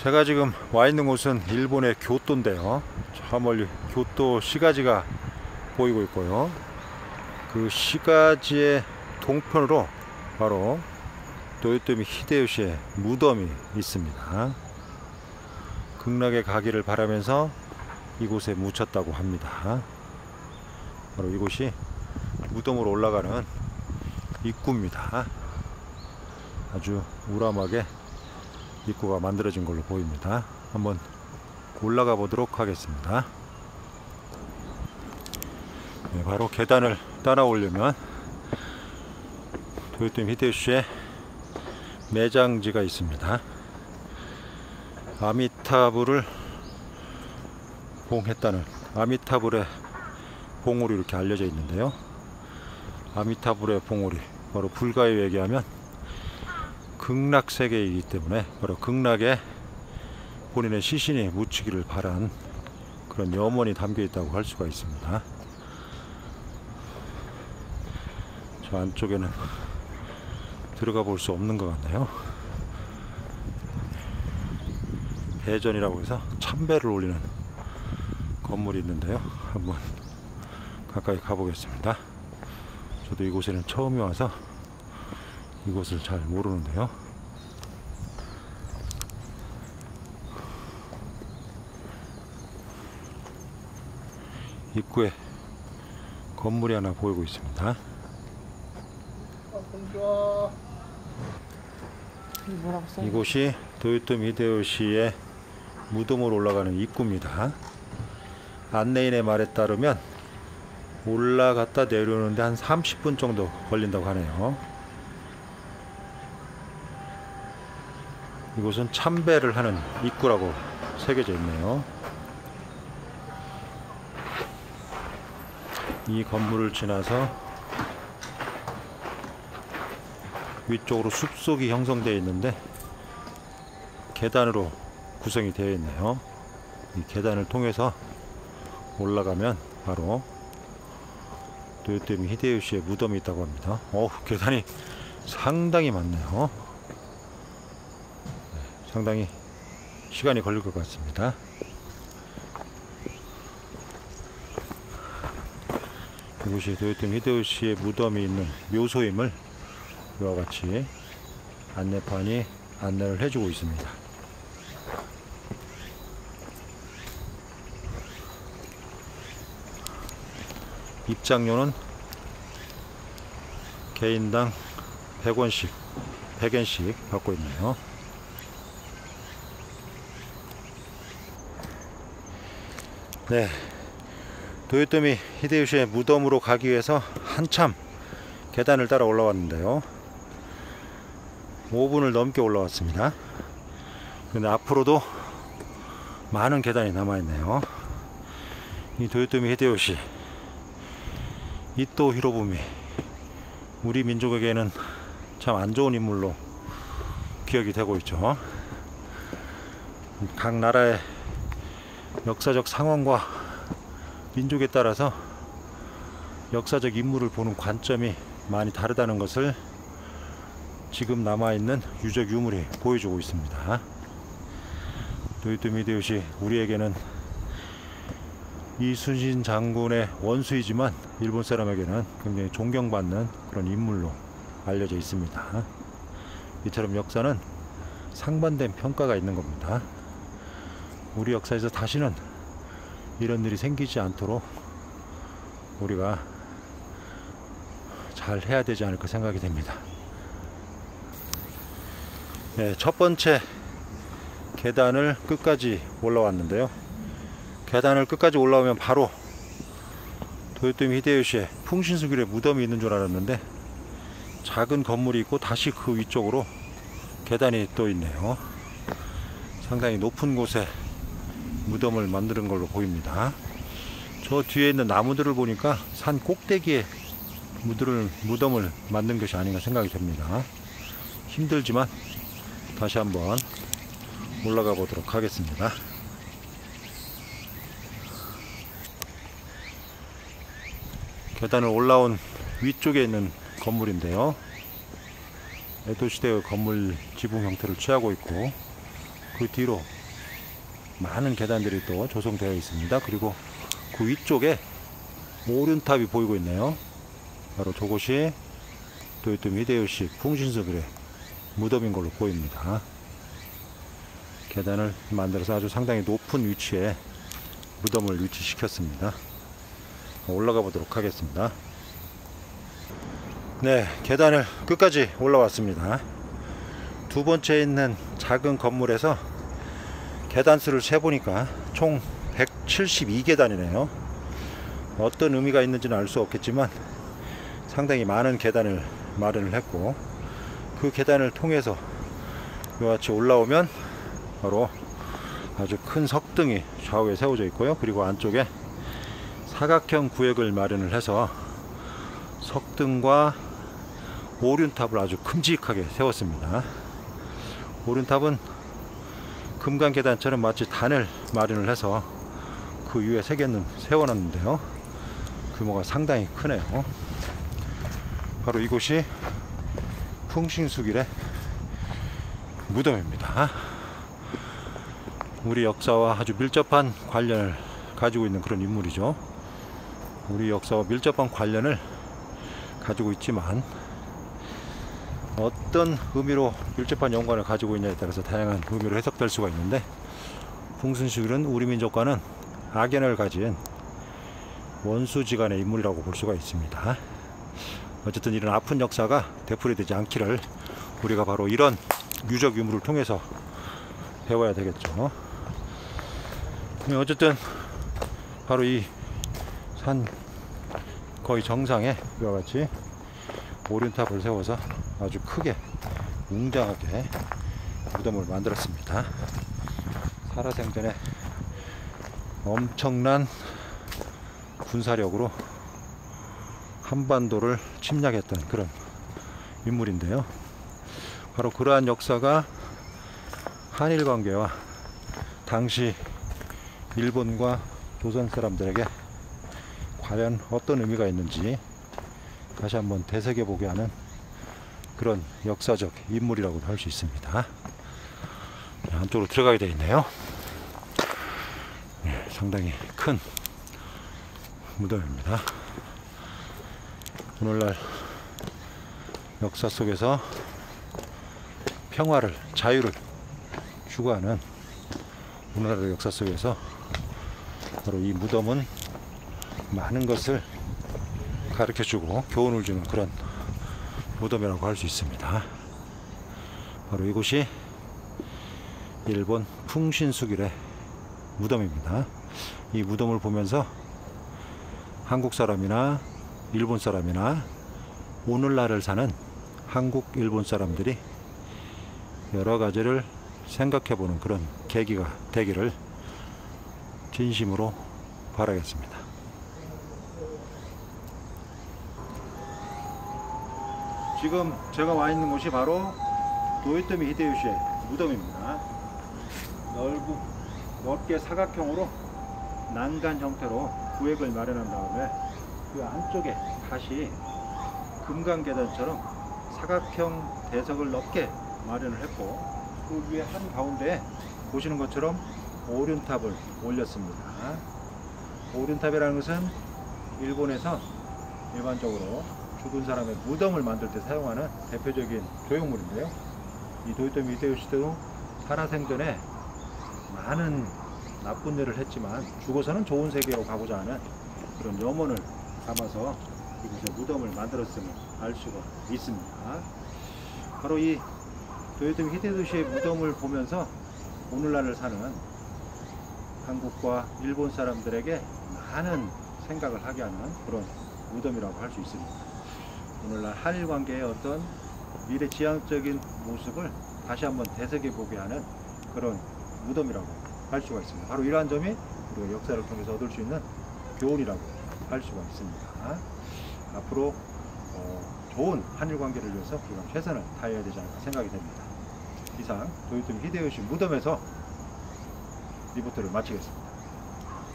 제가 지금 와 있는 곳은 일본의 교토인데요. 저 멀리 교토 시가지가 보이고 있고요. 그 시가지의 동편으로 바로 도요토미 히데요시의 무덤이 있습니다. 극락에 가기를 바라면서 이곳에 묻혔다고 합니다. 바로 이곳이 무덤으로 올라가는 입구입니다. 아주 우람하게 입구가 만들어진 걸로 보입니다. 한번 올라가 보도록 하겠습니다. 네, 바로 계단을 따라오려면 도요토미 히데요시의 매장지가 있습니다. 아미타불을 봉했다는 아미타불의 봉우리 이렇게 알려져 있는데요. 아미타불의 봉우리, 바로 불가에 얘기하면 극락세계이기 때문에 바로 극락에 본인의 시신이 묻히기를 바란 그런 염원이 담겨 있다고 할 수가 있습니다. 저 안쪽에는 들어가 볼 수 없는 것 같네요. 대전이라고 해서 참배를 올리는 건물이 있는데요. 한번 가까이 가보겠습니다. 저도 이곳에는 처음에 와서 이곳을 잘 모르는데요. 입구에 건물이 하나 보이고 있습니다. 이곳이 도요토미 히데요시의 무덤으로 올라가는 입구입니다. 안내인의 말에 따르면 올라갔다 내려오는데 한 30분 정도 걸린다고 하네요. 이곳은 참배를 하는 입구라고 새겨져 있네요. 이 건물을 지나서 위쪽으로 숲속이 형성되어 있는데 계단으로 구성이 되어 있네요. 이 계단을 통해서 올라가면 바로 도요토미 히데요시의 무덤이 있다고 합니다. 계단이 상당히 많네요. 상당히 시간이 걸릴 것 같습니다. 이곳이 도요토미 히데요시의 무덤이 있는 묘소임을 이와 같이 안내판이 안내를 해주고 있습니다. 입장료는 개인당 100엔씩 받고 있네요. 네, 도요토미 히데요시의 무덤으로 가기 위해서 한참 계단을 따라 올라왔는데요. 5분을 넘게 올라왔습니다. 근데 앞으로도 많은 계단이 남아있네요. 이 도요토미 히데요시, 이토 히로부미, 우리 민족에게는 참 안 좋은 인물로 기억이 되고 있죠. 각 나라의 역사적 상황과 민족에 따라서 역사적 인물을 보는 관점이 많이 다르다는 것을 지금 남아있는 유적 유물이 보여주고 있습니다. 도요토미 히데요시, 우리에게는 이순신 장군의 원수이지만 일본 사람에게는 굉장히 존경받는 그런 인물로 알려져 있습니다. 이처럼 역사는 상반된 평가가 있는 겁니다. 우리 역사에서 다시는 이런 일이 생기지 않도록 우리가 잘 해야 되지 않을까 생각이 됩니다. 네, 첫 번째 계단을 끝까지 올라왔는데요. 계단을 끝까지 올라오면 바로 도요토미 히데요시의 풍신수길에 무덤이 있는 줄 알았는데 작은 건물이 있고 다시 그 위쪽으로 계단이 또 있네요. 상당히 높은 곳에 무덤을 만드는 걸로 보입니다. 저 뒤에 있는 나무들을 보니까 산 꼭대기에 무덤을 만든 것이 아닌가 생각이 됩니다. 힘들지만 다시 한번 올라가 보도록 하겠습니다. 계단을 올라온 위쪽에 있는 건물인데요. 에도 시대의 건물 지붕 형태를 취하고 있고 그 뒤로 많은 계단들이 또 조성되어 있습니다. 그리고 그 위쪽에 오륜탑이 보이고 있네요. 바로 저곳이 도요토미 히데요시 풍신수길의 무덤인 걸로 보입니다. 계단을 만들어서 아주 상당히 높은 위치에 무덤을 위치시켰습니다. 올라가 보도록 하겠습니다. 네, 계단을 끝까지 올라왔습니다. 두 번째 있는 작은 건물에서 계단 수를 세보니까 총 172계단이네요. 어떤 의미가 있는지는 알 수 없겠지만 상당히 많은 계단을 마련을 했고, 그 계단을 통해서 이같이 올라오면 바로 아주 큰 석등이 좌우에 세워져 있고요. 그리고 안쪽에 사각형 구역을 마련을 해서 석등과 오륜탑을 아주 큼직하게 세웠습니다. 오륜탑은 금강 계단처럼 마치 단을 마련을 해서 그 위에 세개는 세워놨는데요. 규모가 상당히 크네요. 바로 이곳이 풍신수길의 무덤입니다. 우리 역사와 아주 밀접한 관련을 가지고 있는 그런 인물이죠. 우리 역사와 밀접한 관련을 가지고 있지만 어떤 의미로 밀접한 연관을 가지고 있냐에 따라서 다양한 의미로 해석될 수가 있는데, 풍신수길은 우리 민족과는 악연을 가진 원수지간의 인물이라고 볼 수가 있습니다. 어쨌든 이런 아픈 역사가 되풀이되지 않기를 우리가 바로 이런 유적 유물을 통해서 배워야 되겠죠. 어쨌든 바로 이 산 거의 정상에 이와 같이 오륜탑을 세워서 아주 크게 웅장하게 무덤을 만들었습니다. 살아생전에 엄청난 군사력으로 한반도를 침략했던 그런 인물인데요. 바로 그러한 역사가 한일 관계와 당시 일본과 조선 사람들에게 과연 어떤 의미가 있는지 다시 한번 되새겨보게 하는 그런 역사적 인물이라고도 할 수 있습니다. 안쪽으로 들어가게 되어 있네요. 상당히 큰 무덤입니다. 오늘날 역사 속에서 평화를, 자유를 추구하는 오늘날의 역사 속에서 바로 이 무덤은 많은 것을 가르쳐주고 교훈을 주는 그런 무덤이라고 할 수 있습니다. 바로 이곳이 일본 풍신수길의 무덤입니다. 이 무덤을 보면서 한국 사람이나 일본 사람이나 오늘날을 사는 한국, 일본 사람들이 여러 가지를 생각해보는 그런 계기가 되기를 진심으로 바라겠습니다. 지금 제가 와 있는 곳이 바로 도요토미 히데요시의 무덤입니다. 넓게 사각형으로 난간 형태로 구획을 마련한 다음에 그 안쪽에 다시 금강계단처럼 사각형 대석을 넓게 마련을 했고, 그 위에 한가운데에 보시는 것처럼 오륜탑을 올렸습니다. 오륜탑이라는 것은 일본에서 일반적으로 죽은 사람의 무덤을 만들 때 사용하는 대표적인 조형물인데요. 이 도요토미 히데요시도 살아생전에 많은 나쁜 일을 했지만 죽어서는 좋은 세계로 가고자 하는 그런 염원을 담아서 이곳에 무덤을 만들었음을 알 수가 있습니다. 바로 이 도요토미 히데요시의 무덤을 보면서 오늘날을 사는 한국과 일본 사람들에게 많은 생각을 하게 하는 그런 무덤이라고 할 수 있습니다. 오늘날 한일 관계의 어떤 미래지향적인 모습을 다시 한번 되새겨보게 하는 그런 무덤이라고 할 수가 있습니다. 바로 이러한 점이 우리가 역사를 통해서 얻을 수 있는 교훈이라고 할 수가 있습니다. 앞으로 좋은 한일 관계를 위해서 우리가 최선을 다해야 되지 않을까 생각이 됩니다. 이상 도요토미 히데요시 무덤에서 리포트를 마치겠습니다.